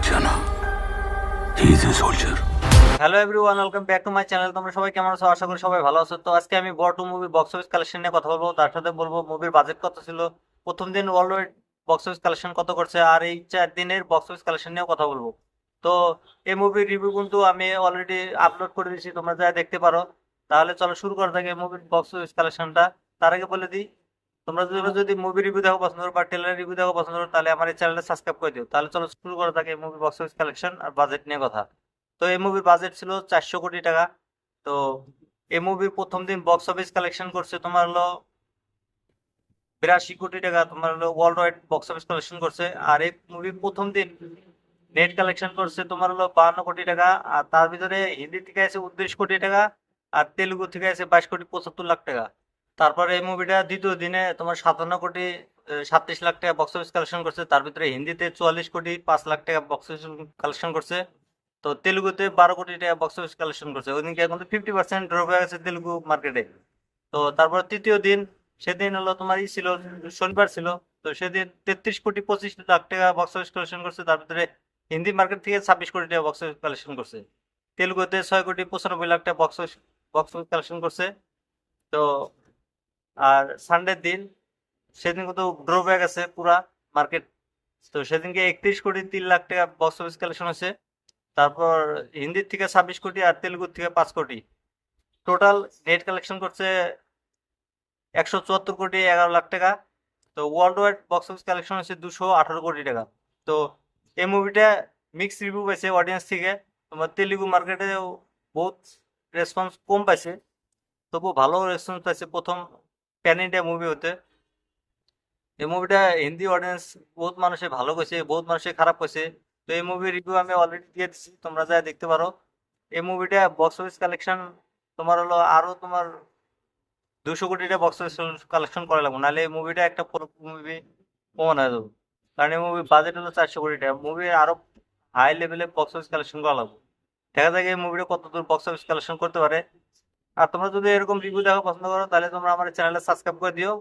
बचाना he is a soldier. Hello everyone, welcome back to my channel. তোমরা সবাই কেমন আছো? আশা করি সবাই ভালো আছো। তো আজকে আমি Border two movie box office collection নিয়ে কথা বলবো, তার সাথে বলবো মুভির বাজেট কত ছিল, প্রথম দিন world wide box office collection কত করছে, আর এই 4 দিনের বক্স অফিস কালেকশন নিয়েও কথা বলবো। তো এই মুভির রিভিউ কিন্তু আমি অলরেডি আপলোড করে দিয়েছি, তোমরা যা দেখতে পারো। তাহলে চলো শুরু করা যাক এই মুভির বক্স অফিস কালেকশনটা। তার আগে বলে দিই, তোমরা যদি মুভি রিভিউ দেখো পছন্দ করো বা ট্রেলার রিভিউ দেখো পছন্দ করো, তাহলে আমার এই চ্যানেলটা সাবস্ক্রাইব করে দিও। তাহলে চলো শুরু করা যাক এই মুভি বক্স অফিস কালেকশন আর বাজেট নিয়ে কথা। তো এই মুভির বাজেট ছিল 400 কোটি টাকা। তো এই মুভির প্রথম দিন বক্স অফিস কালেকশন করছে তোমার হলো 82 কোটি টাকা, তোমার হলো world wide box office collection করছে। আর এই মুভির প্রথম দিন নেট কালেকশন করছে তোমার হলো 52 কোটি টাকা। আর তার ভিতরে হিন্দি থেকে আছে 29 কোটি টাকা, আর তেলুগু থেকে আছে 22 কোটি 75 লাখ টাকা। তারপরে এই মুভিটা দ্বিতীয় দিনে তোমার 57 কোটি 37 লাখ টাকা বক্স অফিস কালেকশন করছে। তার ভিতরে হিন্দিতে 44 কোটি 5 লাখ টাকা বক্স অফিস কালেকশন করছে। তো তেলুগুতে 12 কোটি টাকা বক্স অফিস কালেকশন করছে। ওইদিনকে এখন তো 50% ড্রপ হয়ে গেছে তেলুগু মার্কেটে। তো তারপর তৃতীয় দিন, সেদিন হলো তোমার ছিল শনিবার ছিল। তো সেদিন 33 কোটি 25 লাখ টাকা বক্স অফিস কালেকশন করছে। তার ভিতরে হিন্দি মার্কেট থেকে 26 কোটি টাকা বক্স অফিস কালেকশন করছে। তেলুগুতে 6 কোটি 95 লাখ টাকা বক্স অফিস কালেকশন করছে। তো আর সানডের দিন, সেদিন কিন্তু ড্রপ হয়ে গেছে পুরা মার্কেট। তো সেদিনকে 31 কোটি 3 লাখ টাকা বক্স অফিস কালেকশন হয়েছে। তারপর হিন্দির থেকে 26 কোটি আর তেলুগুর থেকে 5 কোটি। টোটাল নেট কালেকশন করছে 174 কোটি 11 লাখ টাকা। তো world wide box office collection হচ্ছে 218 কোটি টাকা। তো এই মুভিটা মিক্স রিভিউ পাইছে অডিয়েন্স থেকে। তোমার তেলুগু মার্কেটেও বহুত রেসপন্স কম পাইছে, তবু ভালো রেসপন্স পাইছে প্রথম প্যান ইন্ডিয়া মুভি হতে। এই মুভিটা হিন্দি অডিয়েন্স বহুত মানুষে ভালো কইছে, বহুত মানুষে খারাপ কইছে। তো এই মুভির রিভিউ আমি অলরেডি দিয়ে দিচ্ছি, তোমরা যা দেখতে পারো। এই মুভিটা বক্স অফিস কালেকশন তোমার হলো আরো তোমার 200 কোটি টাকা বক্স অফিস কালেকশন করা লাগবে, নাহলে এই মুভিটা একটা পুরো মুভি কমন হয়ে যাবে। কারণ এই মুভির বাজেট হলো 400 কোটি টাকা, মুভি আরো হাই লেভেলে বক্স অফিস কালেকশন করা লাগবে। দেখা যায় এই মুভিটা কত দূর বক্স অফিস কালেকশন করতে পারে। আর তোমরা যদি এরকম রিভিউ দেখো পছন্দ করো, তাহলে তোমরা আমার চ্যানেলটা সাবস্ক্রাইব করে দিও।